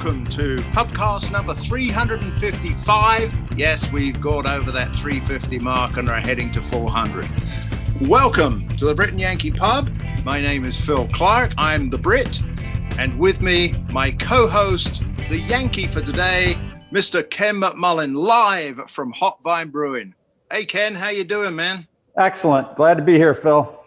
welcome to Pubcast number 355. Yes, we've got over that 350 mark and are heading to 400. Welcome to the Brit and Yankee Pub. My name is Phil Clark. I'm the Brit. And with me, my co-host, the Yankee for today, Mr. Ken McMullen, live from Hot Vine Brewing. Hey, Ken, how you doing, man? Excellent. Glad to be here, Phil.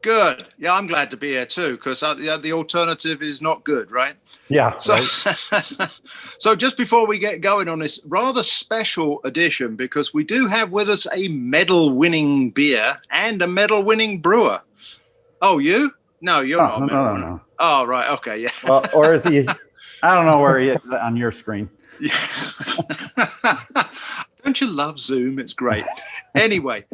Good. Yeah, I'm glad to be here too, because the alternative is not good, right? Yeah. So, right. So just before we get going on this rather special edition, because we do have with us a medal-winning beer and a medal-winning brewer. Oh, you? No, you're not. No. Oh, right. Okay. Yeah. Well, or is he? I don't know where he is on your screen. Yeah. Don't you love Zoom? It's great. Anyway,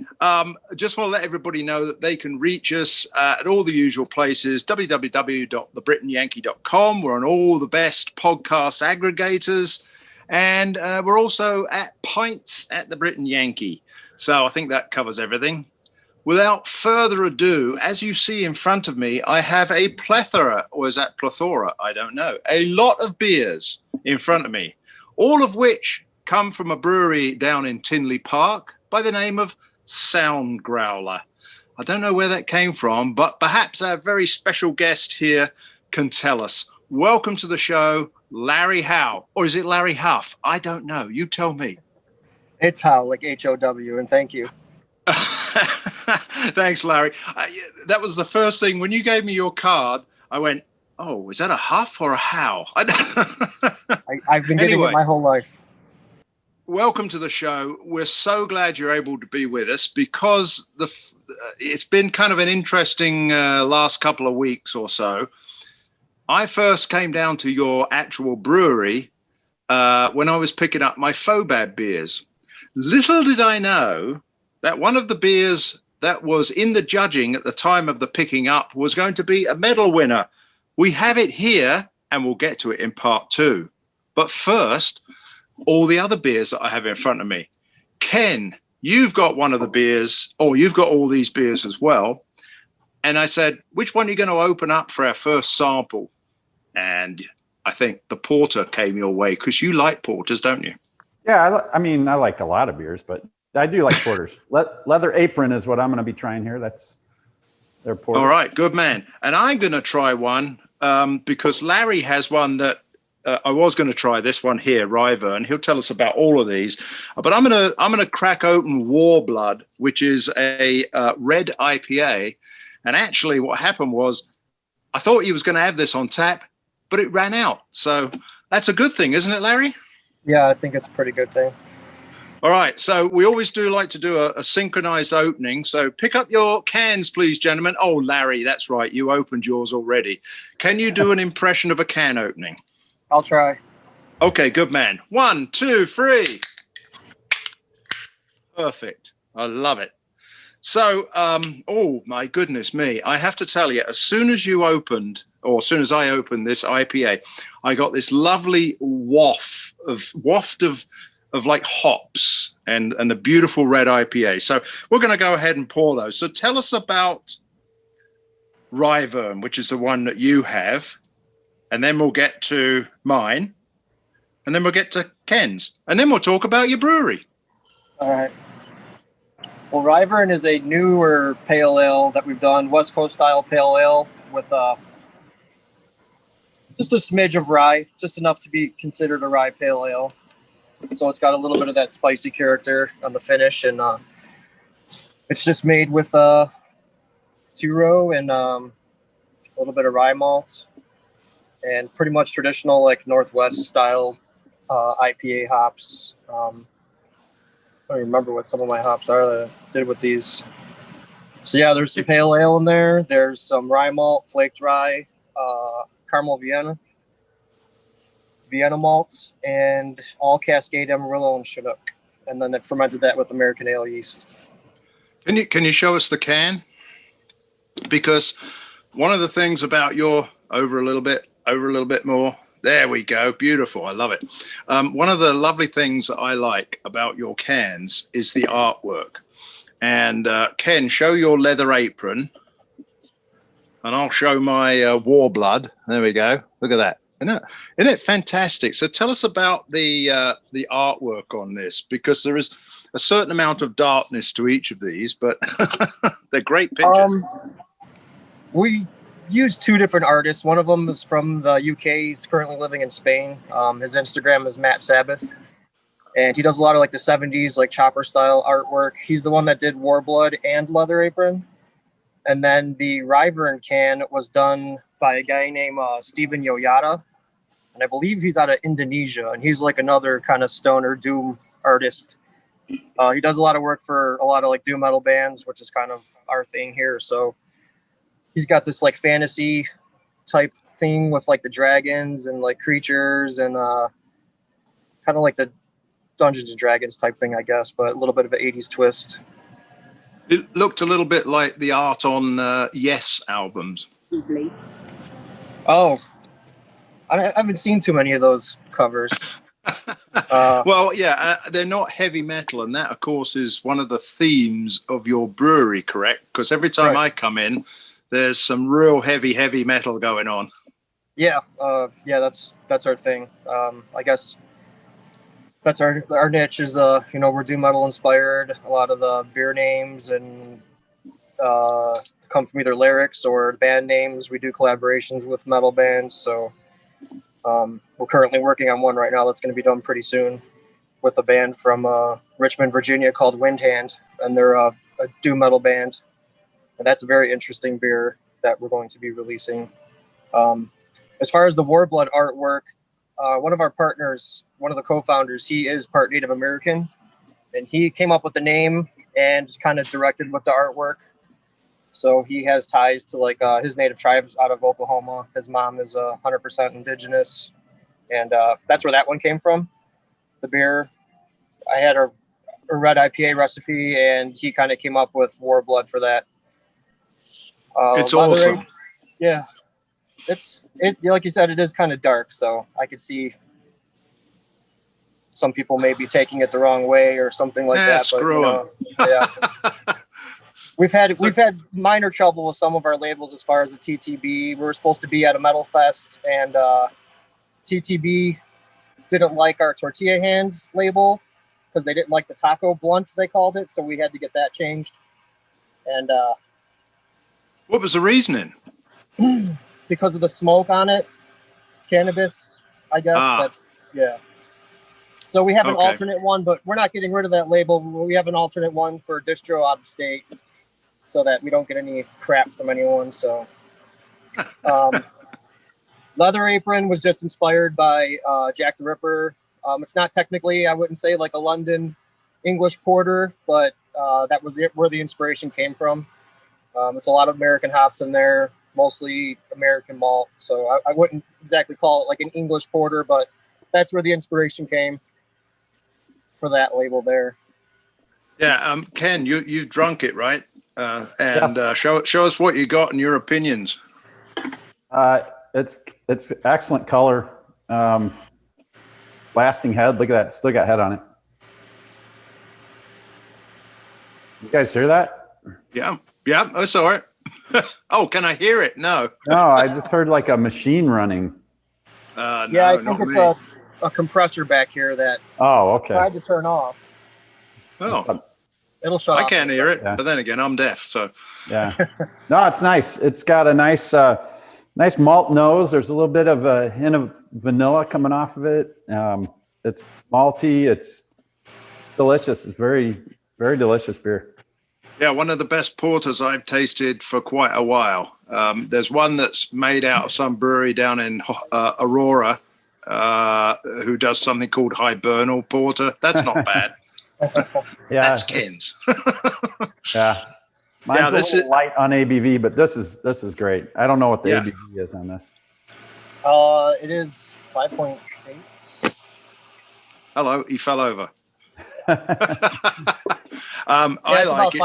just want to let everybody know that they can reach us at all the usual places, www.thebritandyankee.com. We're on all the best podcast aggregators. And we're also at Pints at the Brit and Yankee. So I think that covers everything. Without further ado, as you see in front of me, I have a plethora, or is that plethora? I don't know. A lot of beers in front of me, all of which come from a brewery down in Tinley Park by the name of Soundgrowler. I don't know where that came from, but perhaps our very special guest here can tell us. Welcome to the show, Larry Hough. Or is it Larry Hough? I don't know. You tell me. It's Hough, like H-O-W, and thank you. Thanks, Larry. That was the first thing. When you gave me your card, I went, oh, is that a Huff or a Hough? I've been getting it my whole life. Welcome to the show. We're so glad you're able to be with us because it's been kind of an interesting last couple of weeks or so. I first came down to your actual brewery when I was picking up my FOBAB beers. Little did I know that one of the beers that was in the judging at the time of the picking up was going to be a medal winner. We have it here, and we'll get to it in part two. But first, all the other beers that I have in front of me. Ken, you've got one of the beers, or you've got all these beers as well. And I said, which one are you going to open up for our first sample? And I think the porter came your way, because you like porters, don't you? Yeah, I mean, I like a lot of beers, but I do like porters. Leather Apron is what I'm going to be trying here. That's their porter. All right, good man. And I'm going to try one because Larry has one that I was going to try this one here, Ryvern. He'll tell us about all of these. But I'm going to crack open Warblood, which is a red IPA. And actually what happened was I thought he was going to have this on tap, but it ran out. So that's a good thing, isn't it, Larry? Yeah, I think it's a pretty good thing. All right, so we always do like to do a synchronized opening. So pick up your cans, please, gentlemen. Oh, Larry, that's right. You opened yours already. Can you do an impression of a can opening? I'll try. Okay, good man. 1, 2, 3. Perfect. I love it. So, oh, my goodness me. I have to tell you, as soon as I opened this IPA, I got this lovely waft of like hops and the beautiful red IPA. So we're going to go ahead and pour those. So tell us about Ryvern, which is the one that you have. And then we'll get to mine. And then we'll get to Ken's. And then we'll talk about your brewery. All right. Well, Ryvern is a newer pale ale that we've done, West Coast style pale ale with just a smidge of rye, just enough to be considered a rye pale ale. So it's got a little bit of that spicy character on the finish, and it's just made with Turo and a little bit of rye malt, and pretty much traditional like Northwest style IPA hops. I don't remember what some of my hops are that I did with these. So yeah, there's some pale ale in there. There's some rye malt, flaked rye, caramel Vienna malts, and all Cascade Amarillo and Chinook. And then they fermented that with American ale yeast. Can you show us the can? Because one of the things about your over a little bit more. There we go. Beautiful. I love it. One of the lovely things that I like about your cans is the artwork. And Ken, show your leather apron. And I'll show my Warblood. There we go. Look at that. Isn't it fantastic? So tell us about the artwork on this, because there is a certain amount of darkness to each of these, but they're great pictures. We used two different artists. One of them is from the UK. He's currently living in Spain. His Instagram is Matt Sabbath, and he does a lot of like the 70s, like chopper style artwork. He's the one that did Warblood and Leather Apron. And then the Ryvern can was done by a guy named Steven Yoyada. And I believe he's out of Indonesia, and he's like another kind of stoner doom artist. He does a lot of work for a lot of like doom metal bands, which is kind of our thing here. So he's got this like fantasy type thing with like the dragons and like creatures and kind of like the Dungeons and Dragons type thing, I guess, but a little bit of an 80s twist. It looked a little bit like the art on Yes albums. Oh, I haven't seen too many of those covers. Well, yeah, they're not heavy metal, and that, of course, is one of the themes of your brewery, correct? Because every time I come in, there's some real heavy metal going on. Yeah, that's our thing. I guess that's our niche is we're doom metal inspired. A lot of the beer names and come from either lyrics or band names. We do collaborations with metal bands, so we're currently working on one right now that's going to be done pretty soon with a band from Richmond, Virginia called Windhand, and they're a doom metal band, and that's a very interesting beer that we're going to be releasing. As far as the Warblood artwork, one of our partners, one of the co-founders, he is part Native American, and he came up with the name and just kind of directed with the artwork. So he has ties to like his native tribes out of Oklahoma. His mom is 100% indigenous, and that's where that one came from. The beer, I had a red IPA recipe, and he kind of came up with Warblood for that. It's awesome. Yeah, it like you said, it is kind of dark, so I could see some people may be taking it the wrong way or something like that. Screw them. Yeah. We've had minor trouble with some of our labels as far as the TTB. We were supposed to be at a metal fest, and TTB didn't like our tortilla hands label because they didn't like the taco blunt, they called it. So we had to get that changed. And what was the reasoning? Because of the smoke on it, cannabis, I guess. Yeah. So we have an alternate one, but we're not getting rid of that label. We have an alternate one for distro out of state, so that we don't get any crap from anyone. So Leather Apron was just inspired by Jack the Ripper. It's not technically, I wouldn't say like a London English porter, but that was where the inspiration came from. It's a lot of American hops in there, mostly American malt. So I wouldn't exactly call it like an English porter, but that's where the inspiration came for that label there. Yeah, Ken, you drunk it, right? Yes. Show us what you got and your opinions. It's excellent color. Lasting head. Look at that. Still got head on it. You guys hear that? Yeah. I saw it. Oh, can I hear it? No. No, I just heard like a machine running. I think it's a compressor back here that tried to turn off. Oh. It'll shut off. I can't hear it, but then again, I'm deaf, so. Yeah. No, it's nice. It's got a nice malt nose. There's a little bit of a hint of vanilla coming off of it. It's malty. It's delicious. It's very, very delicious beer. Yeah, one of the best porters I've tasted for quite a while. There's one that's made out of some brewery down in Aurora who does something called hibernal porter. That's not bad. Yeah, that's Ken's. Yeah, mine's a little light on ABV, but this is great. I don't know what the ABV is on this. It is 5.8. Hello, he fell over. I like it.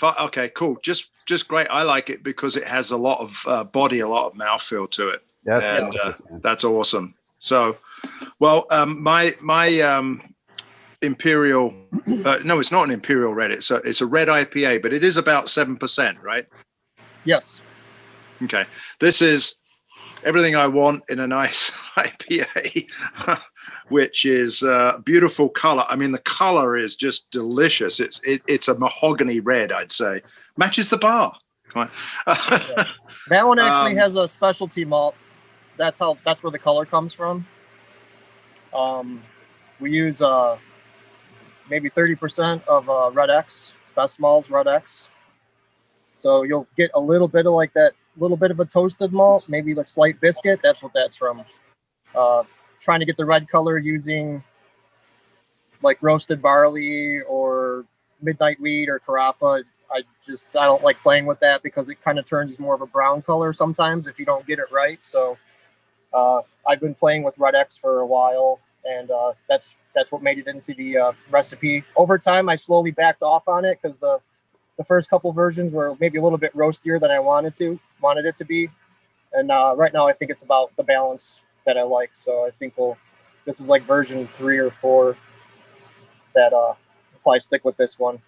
5.8. Okay, cool. Just great. I like it because it has a lot of body, a lot of mouthfeel to it. That's awesome. So, well, my Imperial, no, it's not an Imperial Red. It's a red IPA, but it is about 7%, right? Yes. Okay. This is everything I want in a nice IPA, which is beautiful color. I mean, the color is just delicious. It's a mahogany red, I'd say. Matches the bar. Come on. That one actually has a specialty malt. That's where the color comes from. We use maybe 30% of Red X, Best Malls Red X. So you'll get a little bit of like that, little bit of a toasted malt, maybe the slight biscuit. That's what that's from. Trying to get the red color using like roasted barley or midnight wheat or carafa. I don't like playing with that because it kind of turns more of a brown color sometimes if you don't get it right. So I've been playing with Red X for a while, and that's what made it into the recipe. Over time, I slowly backed off on it because the first couple versions were maybe a little bit roastier than I wanted it to be. And right now, I think it's about the balance that I like. So I think this is like version 3 or 4 that I'll probably stick with this one.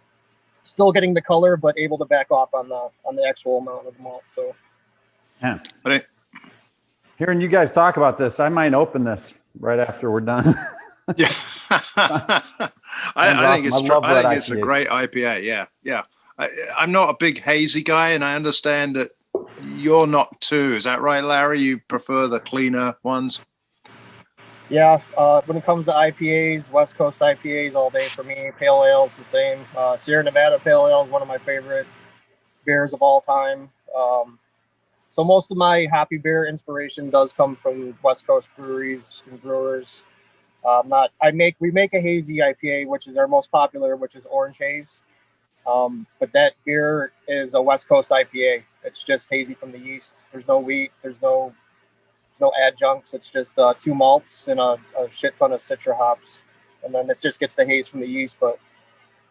Still getting the color, but able to back off on the actual amount of the malt. So, yeah. Hearing you guys talk about this, I might open this right after we're done. Yeah, I think it's a great IPA. Yeah. I'm not a big hazy guy, and I understand that you're not too. Is that right, Larry? You prefer the cleaner ones? Yeah, when it comes to IPAs, West Coast IPAs all day for me. Pale Ale is the same. Sierra Nevada Pale Ale is one of my favorite beers of all time. So most of my happy beer inspiration does come from West Coast breweries and brewers. We make a hazy IPA, which is our most popular, which is Orange Haze. But that beer is a West Coast IPA. It's just hazy from the yeast. There's no wheat. There's no adjuncts. It's just 2 malts and a shit ton of citra hops, and then it just gets the haze from the yeast. But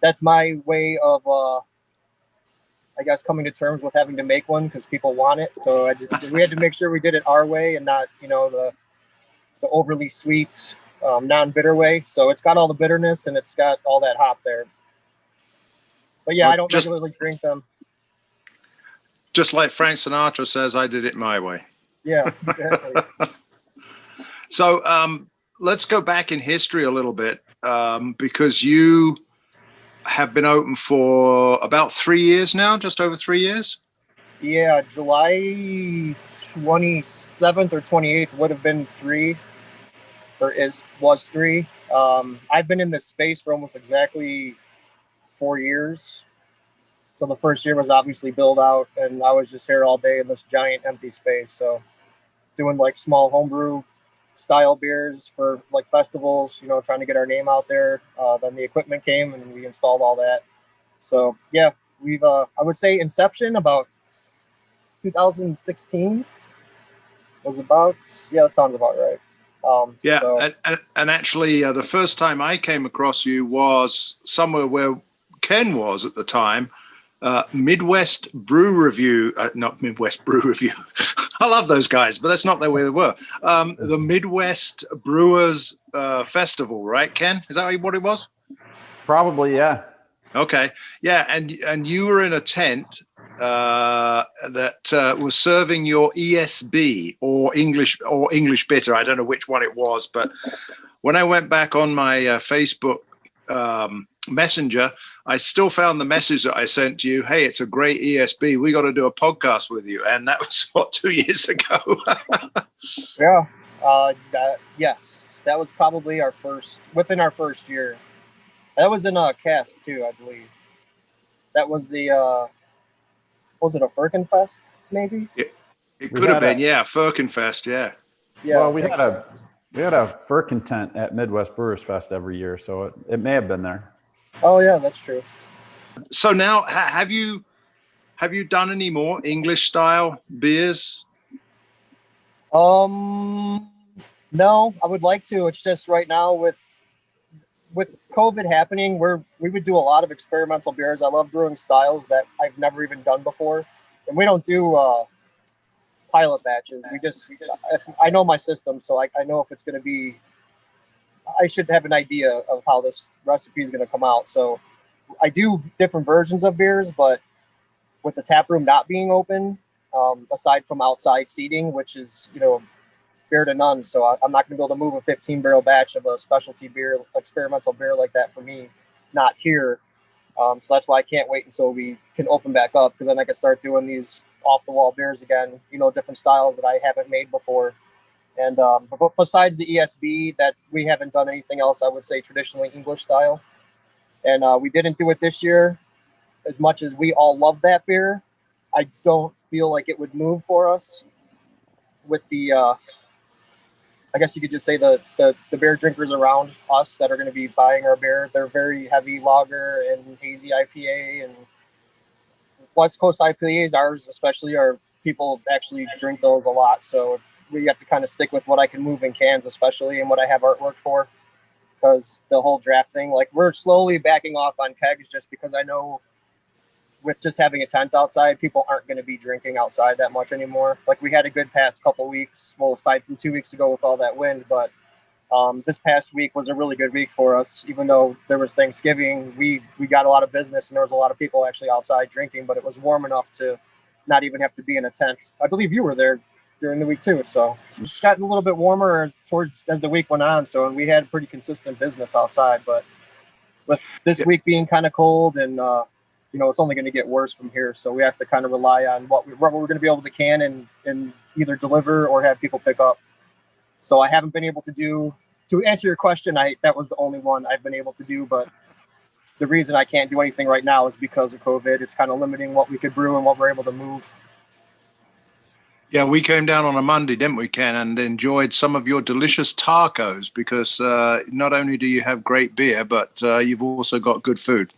that's my way of, I guess, coming to terms with having to make one because people want it. So we had to make sure we did it our way and not, the overly sweet, non-bitter way. So it's got all the bitterness and it's got all that hop there. But yeah, I don't regularly drink them. Just like Frank Sinatra says, I did it my way. Yeah, exactly. So let's go back in history a little bit because you have been open for about 3 years now, just over 3 years. Yeah, July 27th or 28th would have been 3, or was 3. I've been in this space for almost exactly 4 years. So the first year was obviously build out, and I was just here all day in this giant empty space. So doing like small homebrew style beers for like festivals, trying to get our name out there. Then the equipment came and we installed all that. So yeah, we've, I would say inception about 2016 was about, yeah, that sounds about right. And actually the first time I came across you was somewhere where Ken was at the time. Midwest Brew Review, not Midwest Brew Review. I love those guys, but that's not where we were. The Midwest Brewers Festival, right, Ken? Is that what it was? Probably, yeah. Okay, yeah, and you were in a tent that was serving your ESB or English bitter. I don't know which one it was, but when I went back on my Facebook Messenger, I still found the message that I sent to you. Hey, it's a great ESB. We got to do a podcast with you. And that was 2 years ago. Yeah. Yes. That was probably within our first year. That was in a cask too, I believe. That was was it a Firkenfest maybe? It could have been. Yeah. Firkenfest. Yeah. Yeah. Well, we had a Firken tent at Midwest Brewers Fest every year. So it may have been there. Oh yeah, that's true. So now, have you done any more English style beers? No, I would like to. It's just right now with COVID happening, we would do a lot of experimental beers. I love brewing styles that I've never even done before, and we don't do pilot batches. I know my system, so I know if it's going to be. I should have an idea of how this recipe is going to come out. So I do different versions of beers, but with the tap room not being open, aside from outside seating, which is, beer to none. So I'm not going to be able to move a 15-barrel batch of a specialty beer, experimental beer like that for me, not here. So that's why I can't wait until we can open back up, because then I can start doing these off-the-wall beers again, different styles that I haven't made before. And but besides the ESB, that we haven't done anything else, I would say traditionally English style. And we didn't do it this year. As much as we all love that beer, I don't feel like it would move for us with the, I guess you could just say the beer drinkers around us that are going to be buying our beer. They're very heavy lager and hazy IPA and West Coast IPAs. Ours especially are people actually drink those a lot. So we have to kind of stick with what I can move in cans, especially, and what I have artwork for, because the whole draft thing, like, we're slowly backing off on kegs just because I know with just having a tent outside, people aren't going to be drinking outside that much anymore. Like, we had a good past couple weeks, well, aside from 2 weeks ago with all that wind, but this past week was a really good week for us. Even though there was Thanksgiving, we got a lot of business and there was a lot of people actually outside drinking, but it was warm enough to not even have to be in a tent. I believe you were there during the week too. So it's gotten a little bit warmer as the week went on. So we had pretty consistent business outside, but with this week being kind of cold and, it's only going to get worse from here. So we have to kind of rely on what we're going to be able to can and either deliver or have people pick up. So I haven't been able to answer your question, that was the only one I've been able to do, but the reason I can't do anything right now is because of COVID. It's kind of limiting what we could brew and what we're able to move. Yeah, we came down on a Monday, didn't we, Ken, and enjoyed some of your delicious tacos, because not only do you have great beer, but you've also got good food.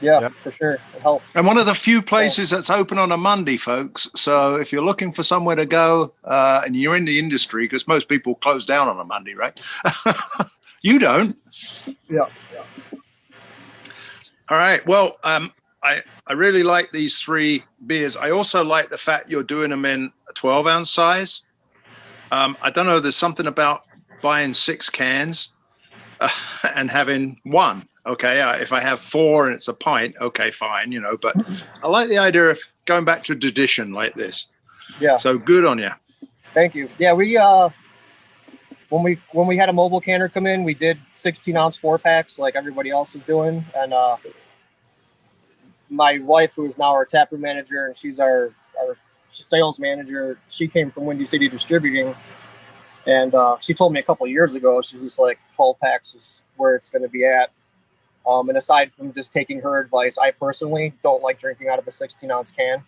Yeah, yep. For sure. It helps. And one of the few places that's open on a Monday, folks. So if you're looking for somewhere to go and you're in the industry, because most people close down on a Monday, right? You don't. Yeah. All right. Well, I really like these three beers. I also like the fact you're doing them in a 12-ounce size. I don't know. There's something about buying 6 cans and having one. Okay, if I have 4 and it's a pint, okay, fine, But I like the idea of going back to tradition like this. Yeah. So good on you. Thank you. Yeah, we when we had a mobile canner come in, we did 16-ounce 4-packs like everybody else is doing, and my wife, who is now our taproom manager, and she's our sales manager, she came from Windy City Distributing, and she told me a couple of years ago, she's just like, 12 packs is where it's going to be at. And aside from just taking her advice, I personally don't like drinking out of a 16-ounce can.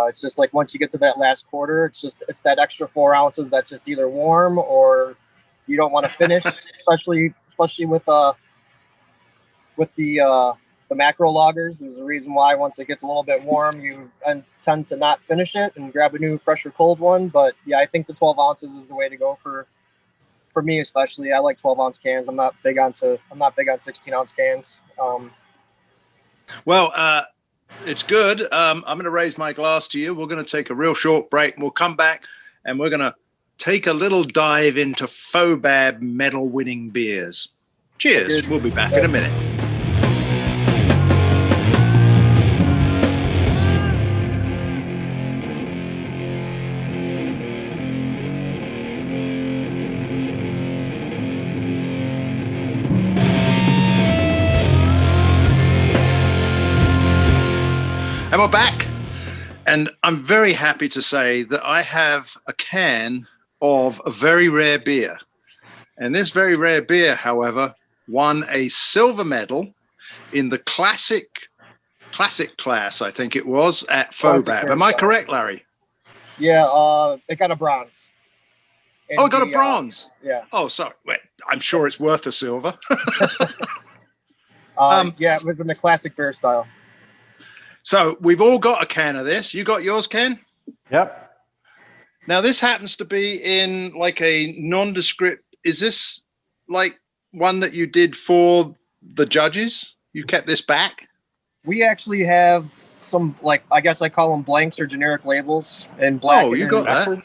It's just like once you get to that last quarter, it's that extra 4 ounces that's just either warm or you don't want to finish, especially with the macro lagers. There's a reason why once it gets a little bit warm, you tend to not finish it and grab a new, fresher, cold one. But yeah, I think the 12 ounces is the way to go for me, especially. I like 12-ounce cans. I'm not big on 16-ounce cans. Well, it's good. I'm going to raise my glass to you. We're going to take a real short break. We'll come back and we're going to take a little dive into FOBAB medal-winning beers. Cheers. We'll be back in a minute. And we're back, and I'm very happy to say that I have a can of a very rare beer. And this very rare beer, however, won a silver medal in the classic class, I think it was, at FOBAB. Am I correct, Larry? Yeah, it got a bronze. It got a bronze? Yeah. Oh, sorry. Wait, I'm sure it's worth a silver. Yeah, it was in the classic beer style. So we've all got a can of this. You got yours, Ken? Yep. Now this happens to be in like a nondescript. Is this like one that you did for the judges? You kept this back? We actually have some, like, I guess I call them blanks or generic labels in black. Oh, you got that.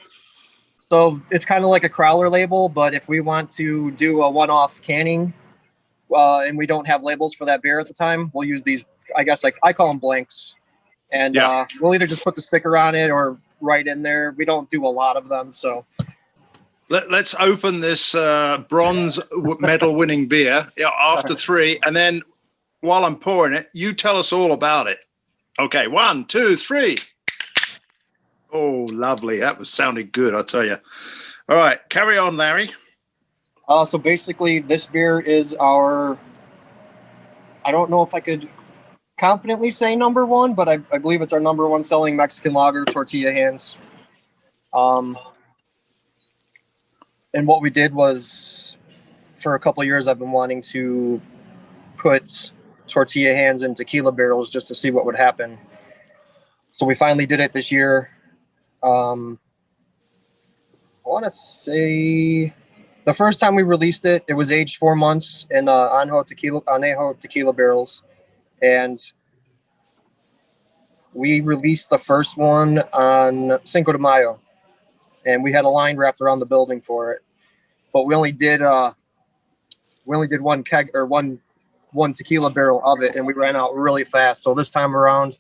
So it's kind of like a crowler label, but if we want to do a one-off canning and we don't have labels for that beer at the time, we'll use these. I guess I call them blanks, and we'll either just put the sticker on it or right in there. We don't do a lot of them, so. Let's open this bronze medal winning beer after 3, and then while I'm pouring it, you tell us all about it. Okay, 1, 2, 3. Oh, lovely. That was sounding good, I'll tell you. All right, carry on, Larry. So basically, this beer is our, I don't know if I could confidently say number 1, but I believe it's our number 1 selling Mexican lager, tortilla hands. And what we did was, for a couple of years, I've been wanting to put tortilla hands in tequila barrels just to see what would happen. So we finally did it this year. I want to say the first time we released it, it was aged 4 months in añejo tequila barrels. And we released the first one on Cinco de Mayo. And we had a line wrapped around the building for it. But we only did one keg or one tequila barrel of it, and we ran out really fast. So this time around,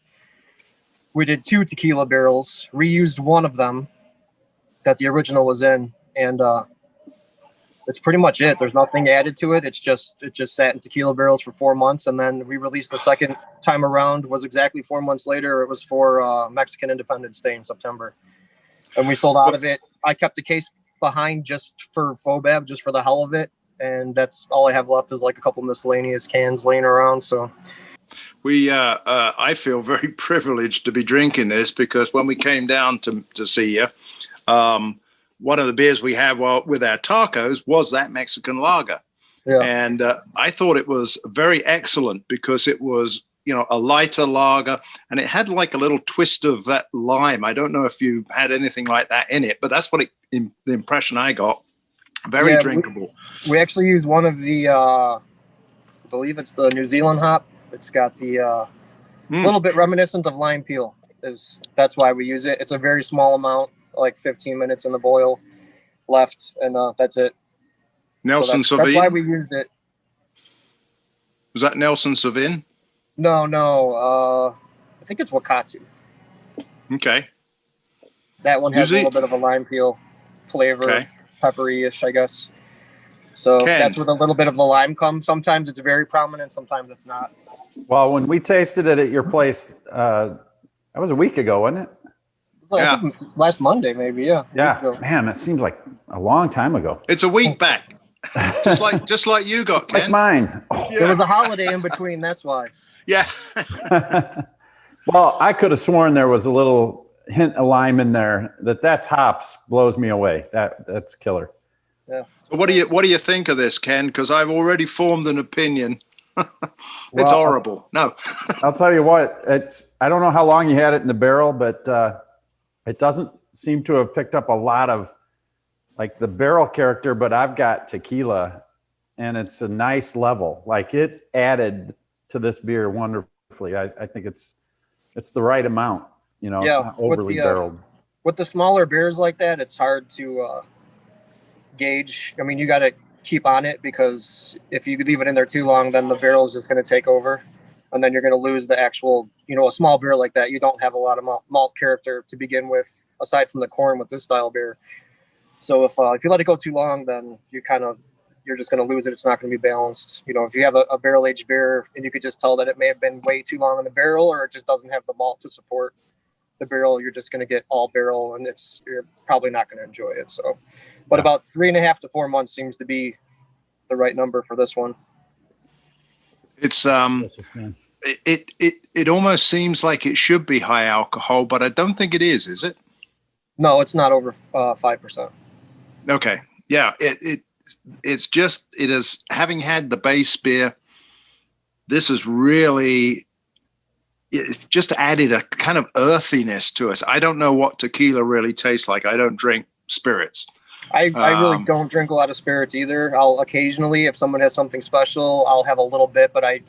we did 2 tequila barrels, reused one of them that the original was in, and it's pretty much it. There's nothing added to it. It just sat in tequila barrels for 4 months, and then we released the second time around. Was exactly 4 months later. It was for Mexican Independence Day in September, and we sold out of it. I kept a case behind just for FOBAB, just for the hell of it, and that's all I have left is like a couple miscellaneous cans laying around. So I feel very privileged to be drinking this, because when we came down to see you, one of the beers we had with our tacos was that Mexican lager. Yeah. And I thought it was very excellent, because it was, a lighter lager, and it had like a little twist of that lime. I don't know if you had anything like that in it, but that's what the impression I got. Very drinkable. We actually use one of the, I believe it's the New Zealand hop. It's got the little bit reminiscent of lime peel. That's why we use it. It's a very small amount, like 15 minutes in the boil left, and that's it. Nelson so Sauvin? That's why we used it. Was that Nelson Sauvin? No. I think it's Wakatu. Okay. That one has a little bit of a lime peel flavor, peppery-ish, I guess. So that's where the little bit of the lime comes. Sometimes it's very prominent, sometimes it's not. Well, when we tasted it at your place, that was a week ago, wasn't it? Yeah. Last Monday, maybe, yeah. Yeah, man, that seems like a long time ago. It's a week back. just like you got, Ken. Like mine. Oh. There was a holiday in between, that's why. Yeah. Well, I could have sworn there was a little hint of lime in there. That's hops blows me away. That's killer. Yeah. So what do you think of this, Ken? Because I've already formed an opinion. It's horrible. No. I'll tell you what. I don't know how long you had it in the barrel, but it doesn't seem to have picked up a lot of like the barrel character. But I've got tequila, and it's a nice level. Like it added to this beer wonderfully. I think it's the right amount. It's not overly barreled. With the smaller beers like that, it's hard to gauge. I mean, you got to keep on it, because if you leave it in there too long, then the barrel is just going to take over, and then you're going to lose the actual, a small beer like that. You don't have a lot of malt character to begin with, aside from the corn with this style beer. So if you let it go too long, then you're just going to lose it. It's not going to be balanced. If you have a barrel-aged beer and you could just tell that it may have been way too long in the barrel, or it just doesn't have the malt to support the barrel, you're just going to get all barrel, and you're probably not going to enjoy it. So, but about 3.5 to 4 months seems to be the right number for this one. It's it almost seems like it should be high alcohol, but I don't think it is it? No, it's not over 5%. Okay. Yeah. It's just, it is, having had the base beer, this is really, it's just added a kind of earthiness to us. I don't know what tequila really tastes like. I don't drink spirits. I really don't drink a lot of spirits either. I'll occasionally, if someone has something special, I'll have a little bit, but I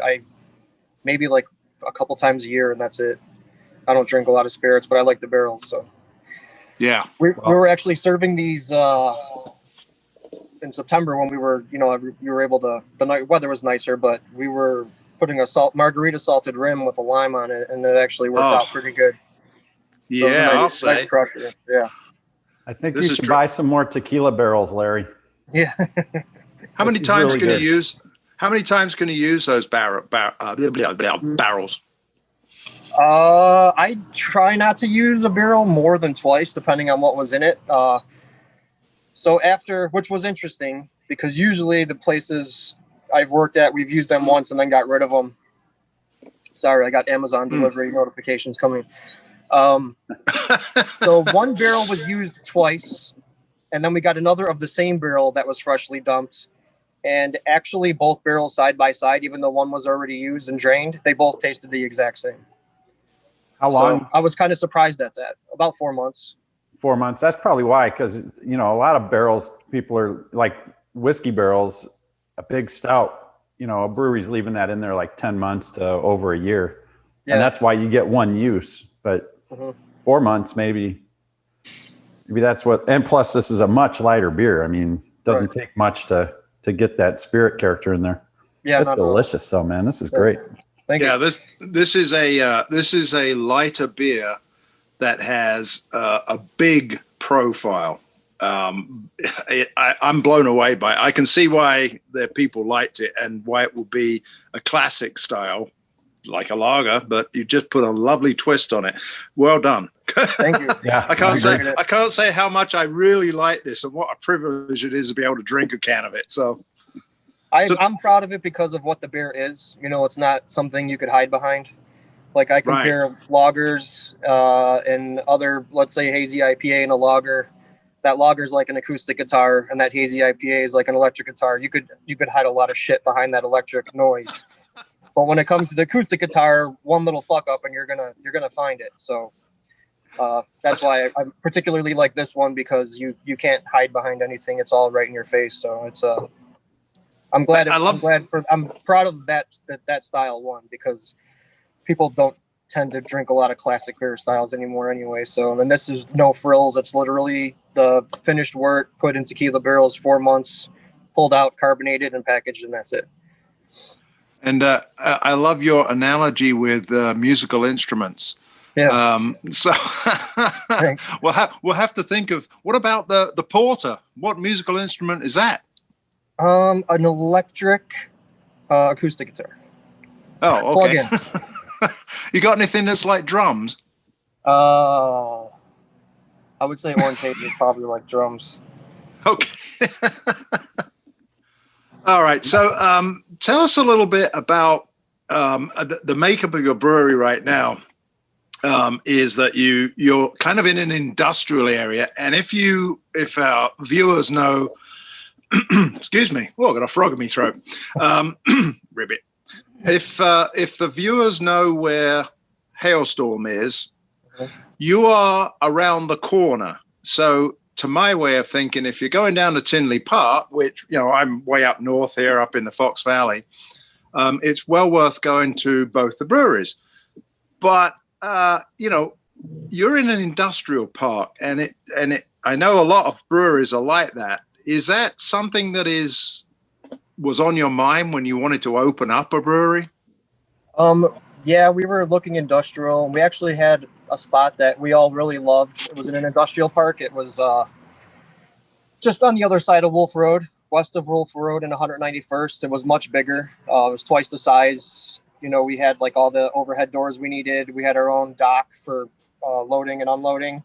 maybe like a couple times a year, and that's it. I don't drink a lot of spirits, but I like the barrels. So yeah, we were actually serving these in September when we were able to. The weather was nicer, but we were putting a margarita salted rim with a lime on it, and it actually worked out pretty good. Yeah, I'll say. Nice crusher. Yeah. I think This you is should true. buy some more tequila barrels, Larry. Yeah. How many This is times really can you good. use? How many times can you use those barrels? I try not to use a barrel more than twice, depending on what was in it. So after, which was interesting, because usually the places I've worked at, we've used them once and then got rid of them. Sorry, I got Amazon delivery notifications coming. So one barrel was used twice, and then we got another of the same barrel that was freshly dumped. And actually, both barrels side by side, even though one was already used and drained, they both tasted the exact same. How long? So I was kind of surprised at that. About 4 months. 4 months. That's probably why, because a lot of barrels, people are like whiskey barrels, a big stout. A brewery's leaving that in there like 10 months to over a year, and that's why you get one use. But 4 months, maybe that's what. And plus, this is a much lighter beer. I mean, it doesn't take much to get that spirit character in there. Yeah, it's delicious, though, man. This is great. Thank you. This is a lighter beer that has a big profile. I'm blown away by it. I can see why the people liked it and why it will be a classic style, like a lager, but you just put a lovely twist on it. Well done. Thank you. Yeah, I can't say how much I really like this and what a privilege it is to be able to drink a can of it. So I'm proud of it because of what the beer is. It's not something you could hide behind. Like I compare lagers and other, let's say, hazy IPA and a lager. That lager is like an acoustic guitar, and that hazy IPA is like an electric guitar. You could hide a lot of shit behind that electric noise. But when it comes to the acoustic guitar, one little fuck up and you're gonna find it. So that's why I particularly like this one, because you can't hide behind anything. It's all right in your face. So it's I'm proud of that style one, because people don't tend to drink a lot of classic beer styles anymore anyway. So, and this is no frills. It's literally the finished wort put in tequila barrels, 4 months, pulled out, carbonated, and packaged, and that's it. And I love your analogy with musical instruments. Yeah. So we'll have to think of, what about the porter? What musical instrument is that? An electric acoustic guitar. Oh, okay. Plug in. You got anything that's like drums? I would say Orange Haze is probably like drums. Okay. All right. So tell us a little bit about the makeup of your brewery right now. Is that you're kind of in an industrial area, and if our viewers know, excuse me, I got a frog in my throat. Ribbit. If the viewers know where Hailstorm is, you are around the corner. So to my way of thinking, if you're going down to Tinley Park, which, I'm way up north here, up in the Fox Valley, it's well worth going to both the breweries. But, you're in an industrial park, and I know a lot of breweries are like that. Is that something that was on your mind when you wanted to open up a brewery? Yeah, we were looking industrial. We actually had a spot that we all really loved. It was in an industrial park. It was just on the other side of Wolf Road, west of Wolf Road and 191st. It was much bigger. It was twice the size. We had like all the overhead doors we needed. We had our own dock for loading and unloading.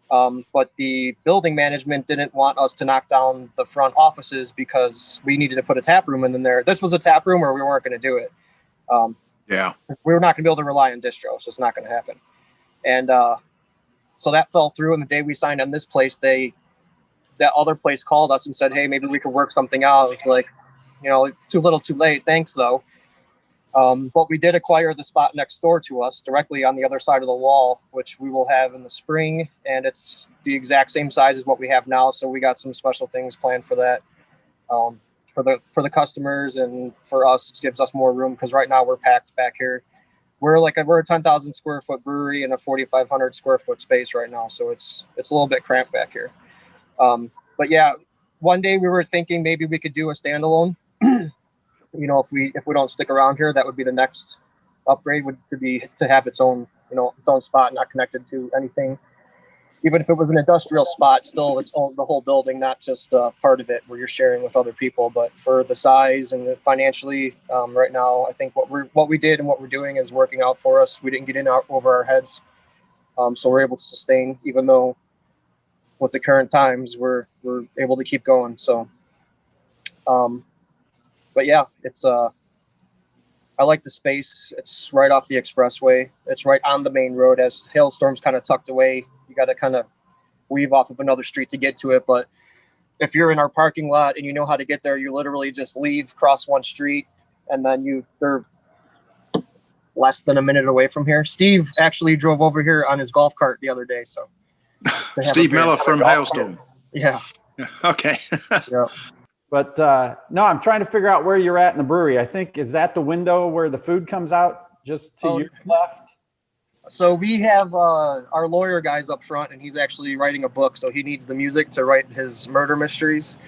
But the building management didn't want us to knock down the front offices because we needed to put a tap room in there. This was a tap room, or we weren't going to do it. We were not going to be able to rely on distro, so it's not going to happen. And so that fell through. And the day we signed on this place, that other place called us and said, hey, maybe we could work something out. It's like, too little too late. Thanks, though. But we did acquire the spot next door to us, directly on the other side of the wall, which we will have in the spring, and it's the exact same size as what we have now. So we got some special things planned for that, for the customers, and for us, it gives us more room, because right now we're packed back here. We're a 10,000 square foot brewery in a 4,500 square foot space right now, so it's a little bit cramped back here. But yeah, one day we were thinking maybe we could do a standalone. If we don't stick around here, that would be the next upgrade, to have its own, its own spot, not connected to anything. Even if it was an industrial spot, still it's the whole building, not just part of it where you're sharing with other people. But for the size and financially, right now, I think what we did and what we're doing is working out for us. We didn't get in over our heads, so we're able to sustain, even though with the current times we're able to keep going. So, but yeah, it's I like the space. It's right off the expressway. It's right on the main road. As hailstorms kind of tucked away, you got to kind of weave off of another street to get to it. But if you're in our parking lot and you know how to get there, you literally just leave, cross one street, and then they're less than a minute away from here. Steve actually drove over here on his golf cart the other day. So Steve Miller from Hailstorm. Yeah. Okay. Yeah. But no, I'm trying to figure out where you're at in the brewery. I think, is that the window where the food comes out just to your left? So we have our lawyer guy's up front, and he's actually writing a book. So he needs the music to write his murder mysteries.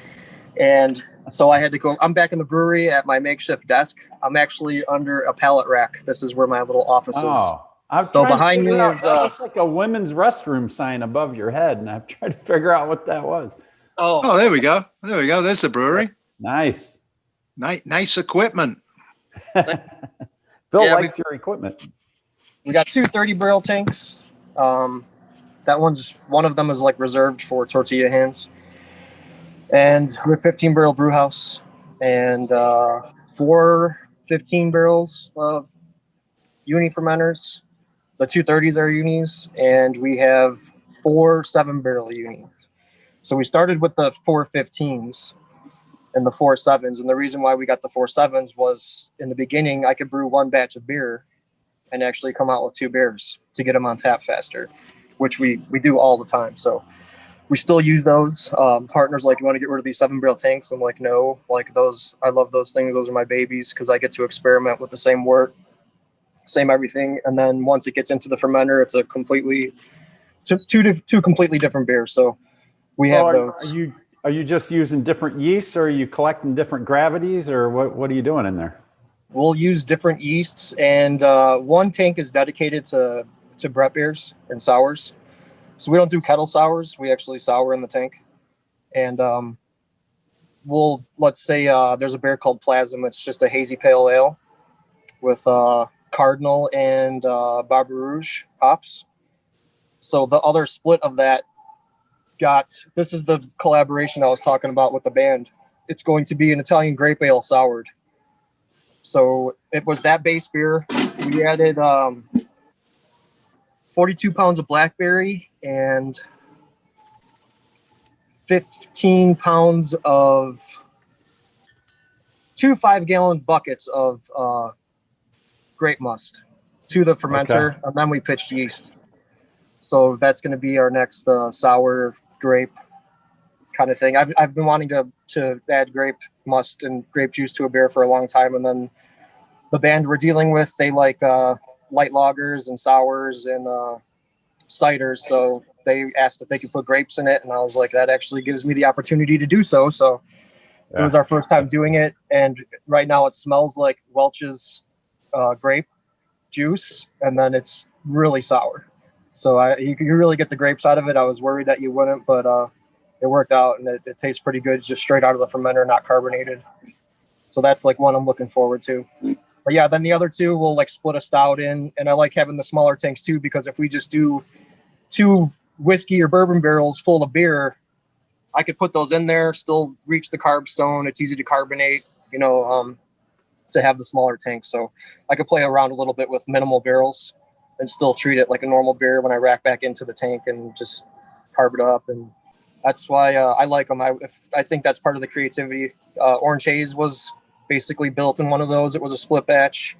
And so I had to go. I'm back in the brewery at my makeshift desk. I'm actually under a pallet rack. This is where my little office is. So behind me is that looks like a women's restroom sign above your head, and I'm trying to figure out what that was. Oh, there we go. There we go. There's the brewery. Nice. Nice equipment. Phil likes your equipment. We got 2 30-barrel tanks. One of them is like reserved for tortilla hands. And we're 15-barrel brew house and 4 15 barrels of uni fermenters. The 2 30s are unis, and we have 4 7-barrel unis. So we started with the 4 15s and the 4 7s. And the reason why we got the 4 7s was in the beginning, I could brew 1 batch of beer and actually come out with 2 beers to get them on tap faster, which we do all the time. So we still use those. Partners like, you want to get rid of these 7-barrel tanks? I'm like, no, like those, I love those things. Those are my babies because I get to experiment with the same wort, same everything. And then once it gets into the fermenter, it's a completely, two completely different beers. So we have those. Are you just using different yeasts, or are you collecting different gravities, or what are you doing in there? We'll use different yeasts, and one tank is dedicated to Brett beers and sours. So we don't do kettle sours. We actually sour in the tank. And let's say there's a beer called Plasm. It's just a hazy pale ale with Cardinal and Barbe Rouge hops. So the other split of that this is the collaboration I was talking about with the band. It's going to be an Italian grape ale soured. So it was that base beer. We added 42 pounds of blackberry and 15 pounds of 2 5-gallon buckets of grape must to the fermenter. Okay. And then we pitched yeast. So that's going to be our next sour grape kind of thing. I've been wanting to add grape must and grape juice to a beer for a long time. And then the band we're dealing with, they like light lagers and sours and ciders. So they asked if they could put grapes in it. And I was like, that actually gives me the opportunity to do so. So it was our first time doing it. And right now it smells like Welch's grape juice. And then it's really sour. So you really get the grapes out of it. I was worried that you wouldn't, but it worked out, and it tastes pretty good, just straight out of the fermenter, not carbonated. So that's like one I'm looking forward to. But yeah, then the other 2 we'll like split a stout in, and I like having the smaller tanks too, because if we just do 2 whiskey or bourbon barrels full of beer, I could put those in there, still reach the carb stone. It's easy to carbonate, to have the smaller tanks. So I could play around a little bit with minimal barrels and still treat it like a normal beer when I rack back into the tank and just carb it up. And that's why I like them. I think that's part of the creativity. Orange Haze was basically built in one of those. It was a split batch.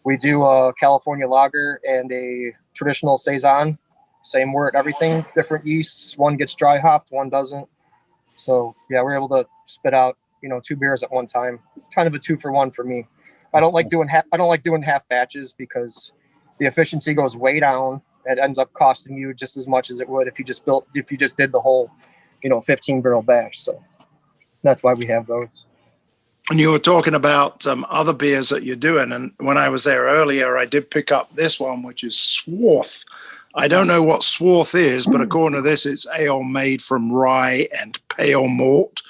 We do a California lager and a traditional Saison. Same wort, everything, different yeasts. One gets dry hopped, one doesn't. So yeah, we're able to spit out, 2 beers at one time. Kind of a 2-for-1 for me. I don't like doing half batches because the efficiency goes way down. It ends up costing you just as much as it would if you just did the whole, 15-barrel batch. So that's why we have those. And you were talking about other beers that you're doing. And when I was there earlier, I did pick up this one, which is Swarth. I don't know what Swarth is, but according to this, it's ale made from rye and pale malt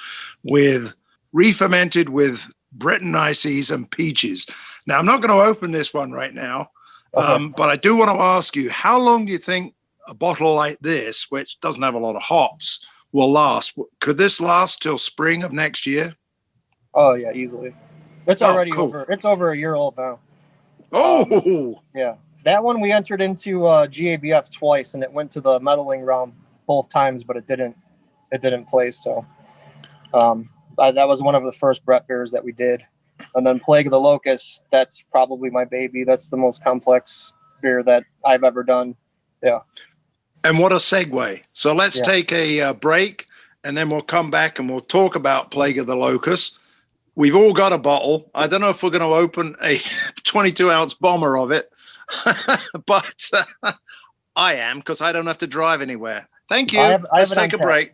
with re-fermented with Brettanomyces and peaches. Now, I'm not going to open this one right now, but I do want to ask you, how long do you think a bottle like this, which doesn't have a lot of hops, will last? Could this last till spring of next year? Oh yeah, easily. It's already cool. It's over a year old now. Oh, yeah. That one we entered into GABF twice, and it went to the medaling round both times, but it didn't place. So that was one of the first Brett beers that we did. And then Plague of the Locust, that's probably my baby. That's the most complex beer that I've ever done. Yeah. And what a segue. So let's take a break, and then we'll come back and we'll talk about Plague of the Locust. We've all got a bottle. I don't know if we're going to open a 22-ounce bomber of it, but I am, because I don't have to drive anywhere. Thank you. Let's take a break.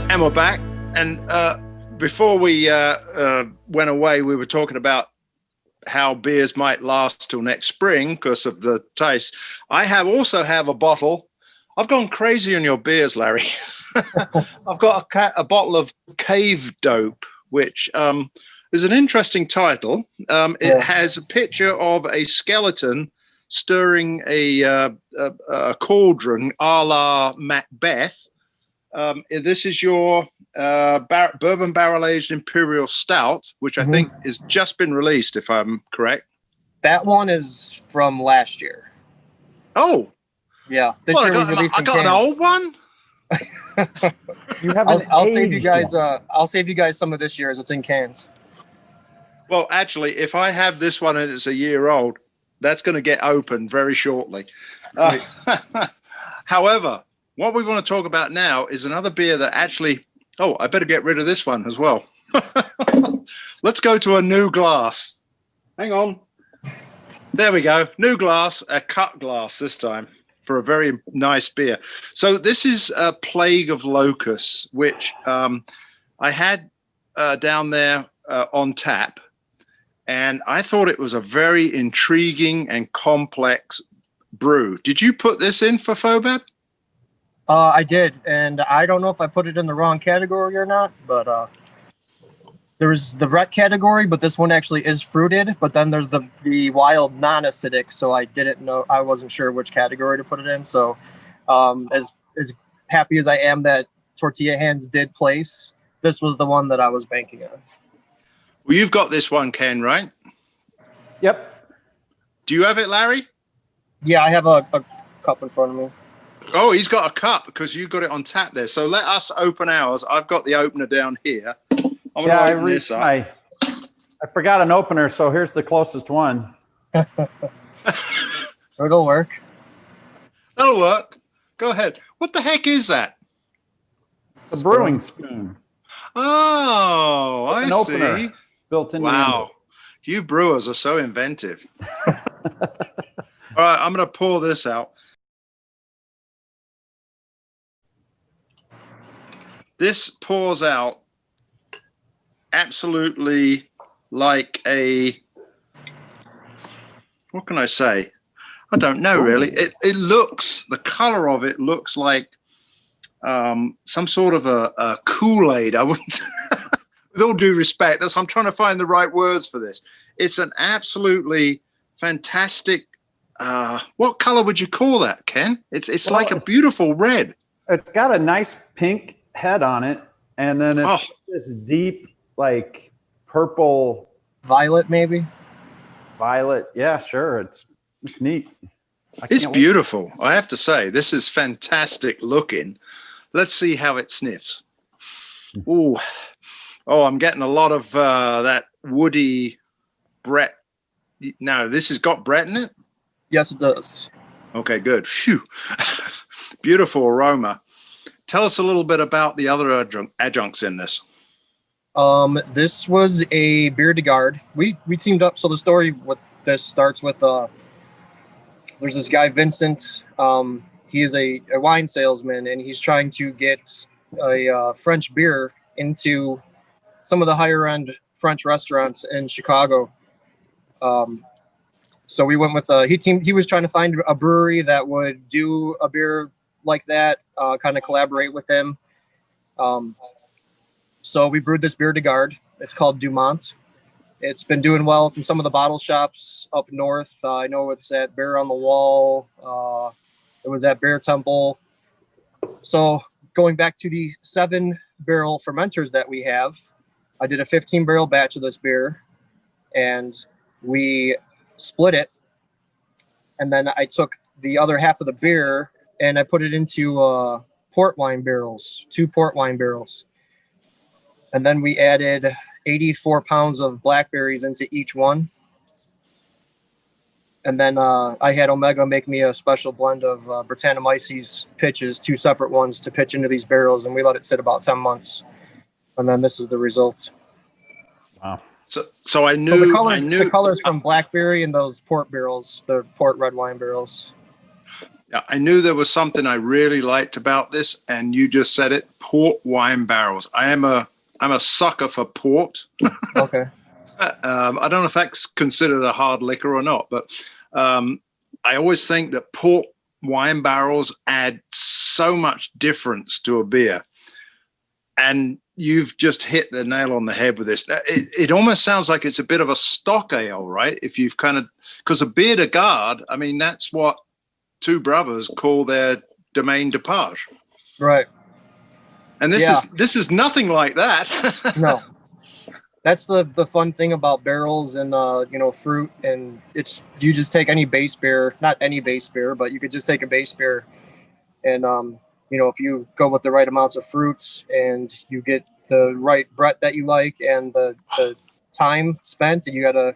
And we're back. And before we went away, we were talking about how beers might last till next spring because of the taste. I also have a bottle. I've gone crazy on your beers, Larry. I've got a bottle of Cave Dope, which is an interesting title. It has a picture of a skeleton stirring a cauldron a la Macbeth. This is your bourbon barrel aged imperial stout, which I think has just been released, if I'm correct. That one is from last year. Oh, yeah. This year we released. I got an old one. You have. I'll save you guys. I'll save you guys some of this year's. It's in cans. Well, actually, if I have this one and it's a year old, that's going to get opened very shortly. However, what we want to talk about now is another beer that actually, I better get rid of this one as well. Let's go to a new glass. Hang on. There we go. New glass, a cut glass this time for a very nice beer. So this is a Plague of Locus, which I had down there on tap. And I thought it was a very intriguing and complex brew. Did you put this in for FOBAB? I did, and I don't know if I put it in the wrong category or not, but there's the Brett category, but this one actually is fruited, but then there's the wild non-acidic, so I didn't know, I wasn't sure which category to put it in. So as happy as I am that Tortilla Hands did place, this was the one that I was banking on. Well, you've got this one, Ken, right? Yep. Do you have it, Larry? Yeah, I have a cup in front of me. Oh, he's got a cup because you got it on tap there. So let us open ours. I've got the opener down here. I'm going to open this up. I forgot an opener, so here's the closest one. It'll work. That'll work. Go ahead. What the heck is that? It's a brewing spoon. Oh, I an see. Opener built in. Wow. You brewers are so inventive. All right, I'm going to pour this out. This pours out absolutely like what can I say? I don't know really. It looks, the color of it looks like some sort of a Kool-Aid. I wouldn't, with all due respect, I'm trying to find the right words for this. It's an absolutely fantastic, what color would you call that, Ken? It's like a beautiful red. It's got a nice pink head on it, and then it's this deep like purple violet, maybe violet. Yeah, sure. It's neat. It's beautiful. I have to say, this is fantastic looking. Let's see how it sniffs. Ooh. Oh, I'm getting a lot of that woody Brett. No, this has got Brett in it? Yes, it does. Okay, good. Phew. Beautiful aroma. Tell us a little bit about the other adjuncts in this. This was a beer de garde. We teamed up. So the story with this starts with there's this guy Vincent. He is a wine salesman, and he's trying to get a French beer into some of the higher end French restaurants in Chicago. So we went with he was trying to find a brewery that would do a beer like that, kind of collaborate with him. So we brewed this beer de garde. It's called Dumont. It's been doing well through some of the bottle shops up north. I know it's at Bear on the Wall. It was at Bear Temple. So going back to the 7-barrel fermenters that we have, I did a 15-barrel batch of this beer, and we split it. And then I took the other half of the beer and I put it into port wine barrels, 2 port wine barrels. And then we added 84 pounds of blackberries into each one. And then I had Omega make me a special blend of Brettanomyces pitches, 2 separate ones to pitch into these barrels. And we let it sit about 10 months. And then this is the result. Wow. So I knew, the colors from blackberry and those port barrels, the port red wine barrels. Yeah, I knew there was something I really liked about this, and you just said it: port wine barrels. I'm a sucker for port. Okay. I don't know if that's considered a hard liquor or not, but I always think that port wine barrels add so much difference to a beer. And you've just hit the nail on the head with this. It almost sounds like it's a bit of a stock ale, right? If you've because a beer de garde, I mean, that's what 2 brothers call their domaine de page. Right. And this is nothing like that. No. That's the fun thing about barrels and fruit, and you just take any base beer, not any base beer, but you could just take a base beer, and if you go with the right amounts of fruits and you get the right Brett that you like and the time spent, and you got to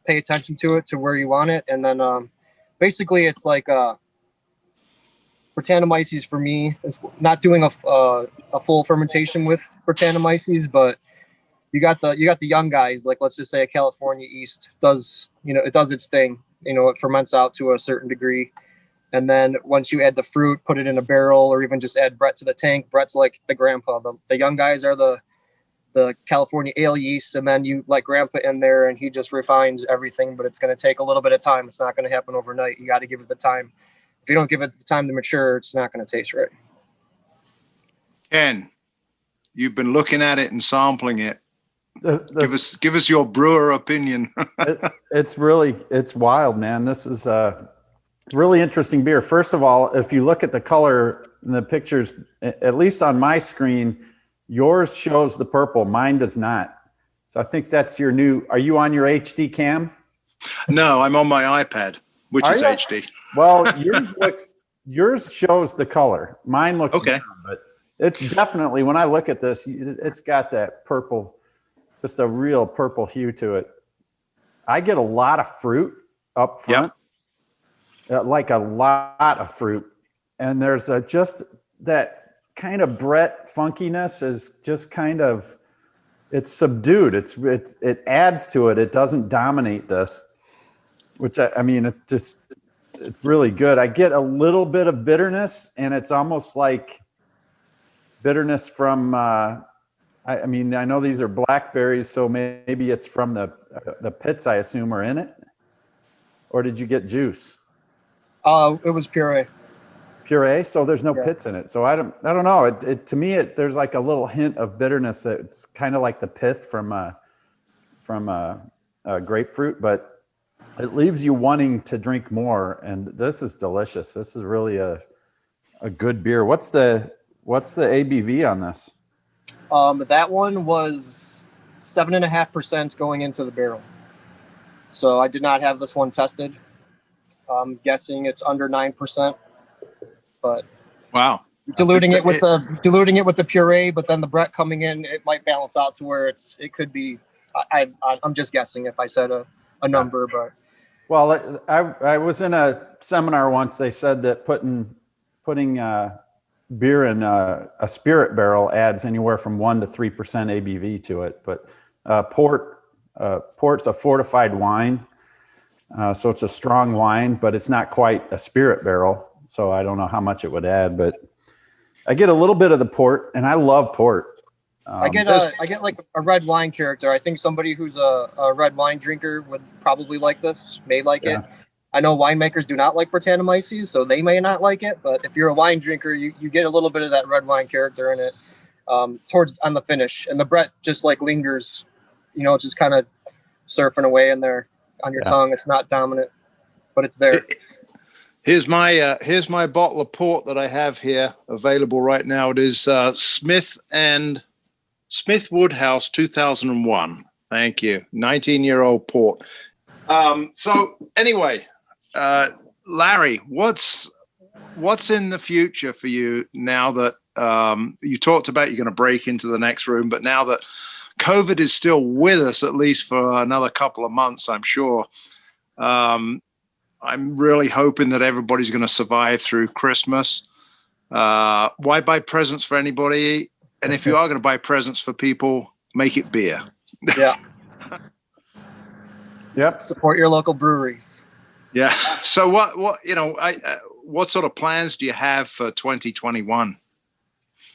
pay attention to it to where you want it, and then basically it's like Brettanomyces for me. It's not doing a full fermentation with Brettanomyces, but you got the young guys, like let's just say a California Yeast does, it does its thing. It ferments out to a certain degree. And then once you add the fruit, put it in a barrel, or even just add Brett to the tank. Brett's like the grandpa. The young guys are the California ale yeast, and then you let grandpa in there and he just refines everything, but it's going to take a little bit of time. It's not going to happen overnight. You got to give it the time. If you don't give it the time to mature, it's not going to taste right. Ken, you've been looking at it and sampling it. Give us your brewer opinion. It's wild, man. This is a really interesting beer. First of all, if you look at the color in the pictures, at least on my screen, yours shows the purple. Mine does not. So I think that's your new. Are you on your HD cam? No, I'm on my iPad, which is HD. Well, yours shows the color. Mine looks okay, brown, but it's definitely, when I look at this, it's got that purple, just a real purple hue to it. I get a lot of fruit up front, like a lot of fruit. And there's just that kind of Brett funkiness is just kind of, it's subdued. It adds to it. It doesn't dominate this, which I mean, it's really good. I get a little bit of bitterness, and it's almost like bitterness from, I mean, I know these are blackberries, so maybe it's from the pits, I assume, are in it. Or did you get juice? It was puree. Puree, so there's no pits in it. So I don't know. To me, there's like a little hint of bitterness. It's kind of like the pith from grapefruit, but it leaves you wanting to drink more. And this is delicious. This is really a good beer. What's the ABV on this? That one was 7.5% going into the barrel. So I did not have this one tested. I'm guessing it's under 9%, but wow, diluting it with the puree, but then the Brett coming in, it might balance out to where it could be. I'm just guessing if I said a number, but. Well, I was in a seminar once. They said that putting beer in a spirit barrel adds anywhere from 1 to 3% ABV to it. But port's a fortified wine, so it's a strong wine, but it's not quite a spirit barrel. So I don't know how much it would add, but I get a little bit of the port, and I love port. I get like a red wine character. I think somebody who's a red wine drinker would probably like this, may like it. I know winemakers do not like Brettanomyces, so they may not like it. But if you're a wine drinker, you get a little bit of that red wine character in it towards on the finish. And the Brett just like lingers, just kind of surfing away in there on your tongue. It's not dominant, but it's there. Here's my bottle of port that I have here available right now. It is Smith Woodhouse 2001. Thank you. 19-year-old port. So anyway, Larry, what's in the future for you now that you talked about you're going to break into the next room, but now that COVID is still with us, at least for another couple of months, I'm sure. I'm really hoping that everybody's going to survive through Christmas. Why buy presents for anybody? And if you are going to buy presents for people, make it beer. Yeah. Yep. Support your local breweries. Yeah. So what sort of plans do you have for 2021?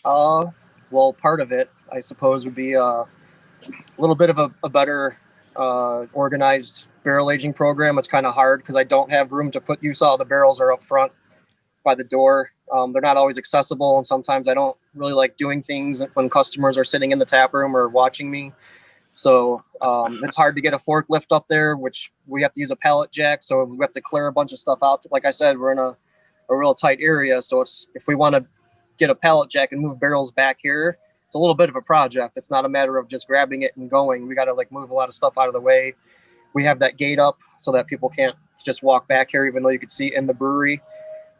Well, part of it, I suppose, would be a little bit of a better organized barrel aging program. It's kind of hard because I don't have room to put. You saw the barrels are up front by the door. They're not always accessible, and sometimes I don't really like doing things when customers are sitting in the tap room or watching me. So it's hard to get a forklift up there, which we have to use a pallet jack. So we have to clear a bunch of stuff out. Like I said, we're in a real tight area. So if we want to get a pallet jack and move barrels back here, it's a little bit of a project. It's not a matter of just grabbing it and going. We got to move a lot of stuff out of the way. We have that gate up so that people can't just walk back here, even though you could see in the brewery.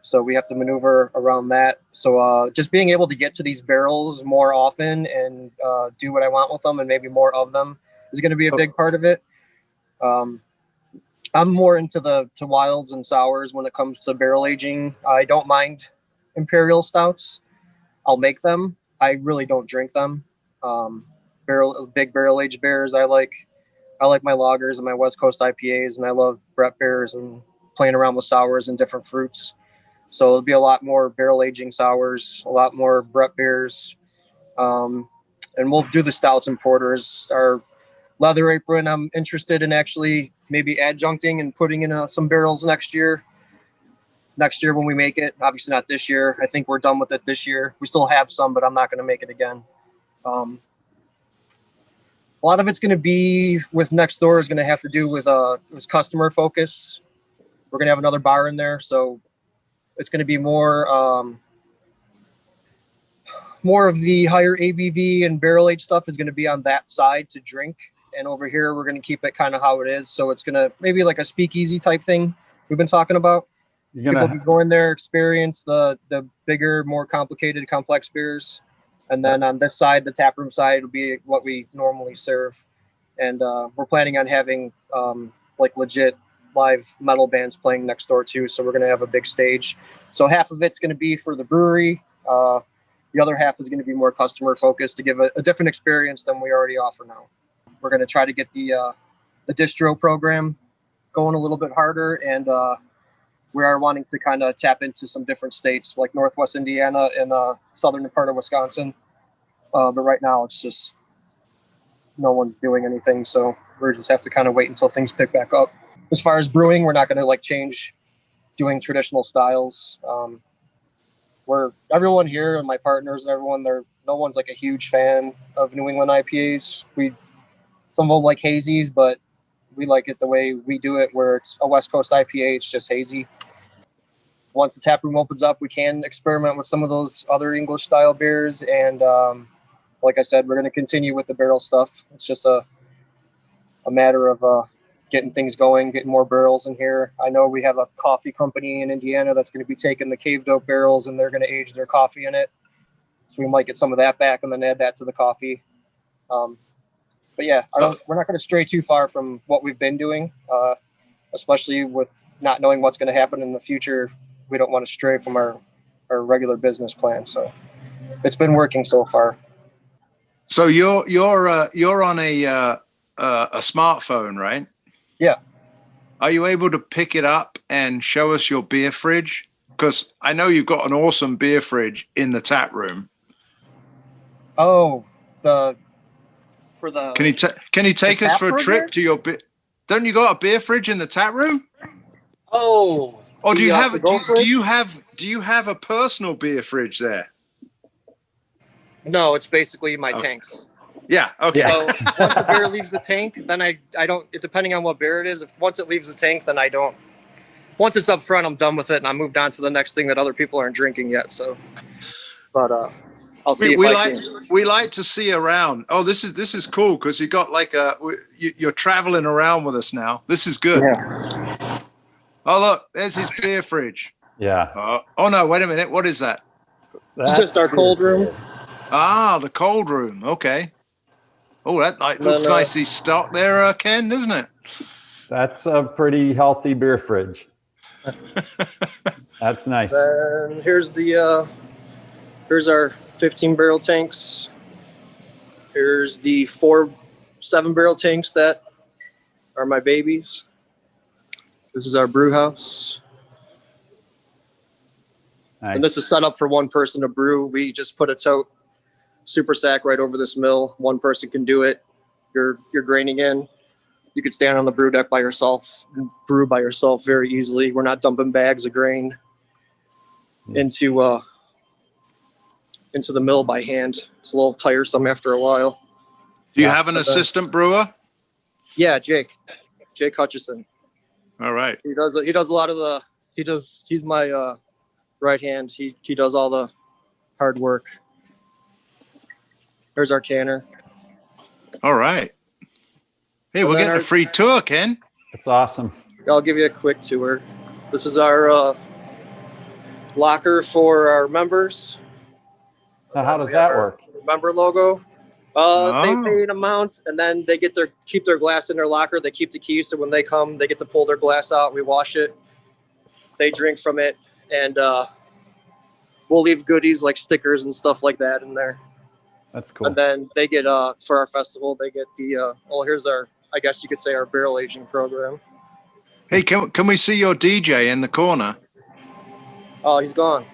So we have to maneuver around that. So just being able to get to these barrels more often and do what I want with them and maybe more of them is going to be a big part of it. I'm more into to wilds and sours when it comes to barrel aging. I don't mind imperial stouts. I'll make them. I really don't drink them. Big barrel aged beers. I like my lagers and my West Coast IPAs, and I love Brett beers and playing around with sours and different fruits. So it'll be a lot more barrel aging sours, a lot more Brett beers. And we'll do the stouts and porters. Our leather apron, I'm interested in actually maybe adjuncting and putting in some barrels next year. Next year when we make it, obviously not this year. I think we're done with it this year. We still have some, but I'm not going to make it again. A lot of it's going to be with next door is going to have to do with customer focus. We're going to have another bar in there, so it's going to be more of the higher ABV and barrel aged stuff is going to be on that side to drink. And over here, we're going to keep it kind of how it is. So it's going to maybe like a speakeasy type thing we've been talking about. People can go in there, experience the bigger, more complicated, complex beers. And then on this side, the taproom side will be what we normally serve. And we're planning on having legit live metal bands playing next door too. So we're going to have a big stage. So half of it's going to be for the brewery. The other half is going to be more customer focused to give a different experience than we already offer now. We're going to try to get the distro program going a little bit harder. And we are wanting to kind of tap into some different states like Northwest Indiana and southern part of Wisconsin. But right now it's just no one's doing anything. So we just have to kind of wait until things pick back up. As far as brewing, we're not going to change doing traditional styles. Everyone here and my partners and everyone, no one's a huge fan of New England IPAs. Some of them like hazies, but we like it the way we do it, where it's a West Coast IPA, it's just hazy. Once the tap room opens up, we can experiment with some of those other English style beers. And like I said, we're going to continue with the barrel stuff. It's just a matter of getting things going, getting more barrels in here. I know we have a coffee company in Indiana that's going to be taking the caved oak barrels and they're going to age their coffee in it. So we might get some of that back and then add that to the coffee. But yeah, we're not going to stray too far from what we've been doing, especially with not knowing what's going to happen in the future. We don't want to stray from our our regular business plan. So it's been working so far. So you're on a smartphone, right? Yeah. Are you able to pick it up and show us your beer fridge? Because I know you've got an awesome beer fridge in the tap room. Oh, Can you take us for a trip to your beer? Don't you got a beer fridge in the tap room? Oh. Or do you have a personal beer fridge there? No, it's basically my tanks. Yeah. Okay. So once the beer leaves the tank, then I don't. Depending on what beer it is, once it leaves the tank, then I don't. Once it's up front, I'm done with it, and I moved on to the next thing that other people aren't drinking yet. So, but I'll see if I can. We like to see around. Oh, this is cool because you got like you're traveling around with us now. This is good. Yeah. Oh look, there's his beer fridge. Yeah. Oh no, wait a minute. What is that? It's just our cold room. Ah, the cold room. Okay. Oh, that looks nicely stocked there, Ken, doesn't it? That's a pretty healthy beer fridge. That's nice. And here's our 15 barrel tanks. Here's the 4 7-barrel tanks that are my babies. This is our brew house. Nice. And this is set up for one person to brew. We just put a tote super sack right over this mill. One person can do it. You're graining in. You could stand on the brew deck by yourself and brew by yourself very easily. We're not dumping bags of grain into the mill by hand. It's a little tiresome after a while. Do you have an assistant brewer? Yeah, Jake Hutchison. All right. He does a lot of he's my right hand. He does all the hard work. There's our canner. All right. Hey, we're getting a free tour, Ken. That's awesome. I'll give you a quick tour. This is our locker for our members. Now, how does that work? Member logo. They pay an amount, and then they keep their glass in their locker. They keep the key, so when they come, they get to pull their glass out. We wash it. They drink from it, and we'll leave goodies like stickers and stuff like that in there. That's cool. And then they get for our festival, they get the here's our, I guess you could say, our barrel aging program. Hey, can we see your DJ in the corner? Oh, he's gone.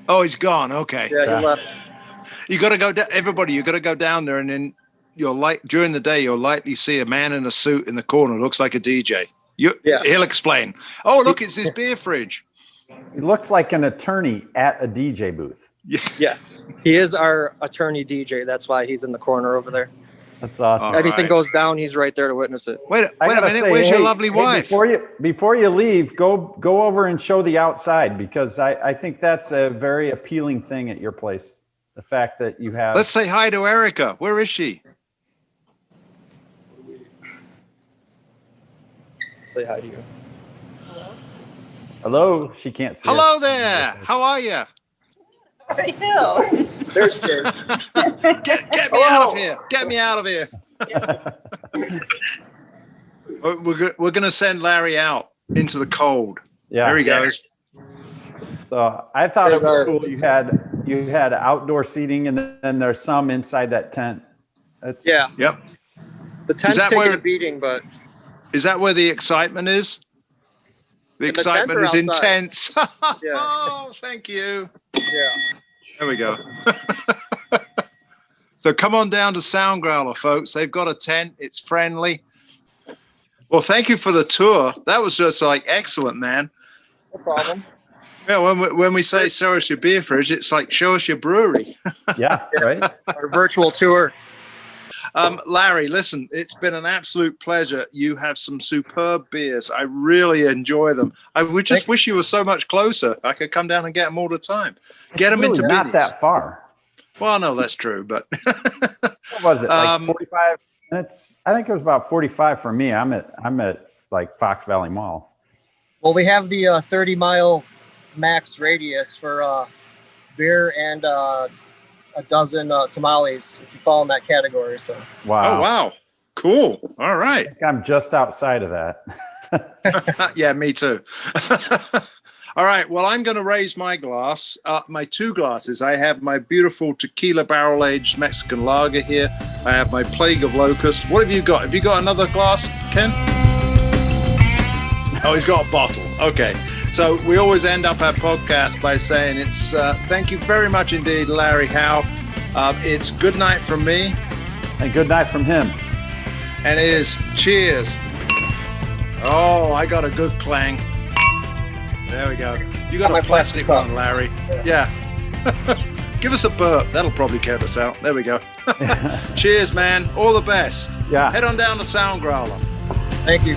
Oh, he's gone. Okay. Yeah, he left. You got to go down. Everybody, you got to go down there, and then during the day, you'll likely see a man in a suit in the corner. Looks like a DJ. He'll explain. Oh, look, it's his beer fridge. He looks like an attorney at a DJ booth. Yeah. Yes, he is our attorney DJ. That's why he's in the corner over there. That's awesome. Anything goes down, he's right there to witness it. Wait a minute. Where's your lovely wife? Before you leave, go over and show the outside, because I think that's a very appealing thing at your place. The fact that you have. Let's say hi to Erica. Where is she? Say hi to you. Hello. She can't see. Hello there. How are you? How are you? There's Jay. Get me out of here. Get me out of here. We're going to send Larry out into the cold. Yeah. There he goes. So I thought it was cool. You had outdoor seating, and then there's some inside that tent. Yeah. Yep. The tent's taking a beating, but. Is that where the excitement is? The excitement is intense. Yeah. Oh, thank you. Yeah. There we go. So come on down to Soundgrowler, folks. They've got a tent. It's friendly. Well, thank you for the tour. That was just like excellent, man. No problem. Yeah, when we say show us your beer fridge, it's like show us your brewery. Yeah, right. Our virtual tour. Larry, listen, it's been an absolute pleasure. You have some superb beers. I really enjoy them. I would just wish you were so much closer. I could come down and get them all the time. Get them into not minis. That far. Well, no, that's true, but what was it? Like 45 minutes? I think it was about 45 for me. I'm at like Fox Valley Mall. Well, we have the 30-mile max radius for beer and a dozen tamales, if you fall in that category. So. Wow. Oh, wow. Cool. All right. I think I'm just outside of that. Yeah, me too. All right. Well, I'm going to raise my glass, my two glasses. I have my beautiful tequila barrel aged Mexican lager here. I have my Plague of Locust. What have you got? Have you got another glass, Ken? Oh, he's got a bottle. Okay. So we always end up our podcast by saying it's thank you very much indeed, Larry Hough. It's good night from me. And good night from him. And it is cheers. Oh, I got a good clang. There we go. You got a plastic one, Larry. Yeah. Give us a burp. That'll probably count us out. There we go. Cheers, man. All the best. Yeah. Head on down to Soundgrowler. Thank you.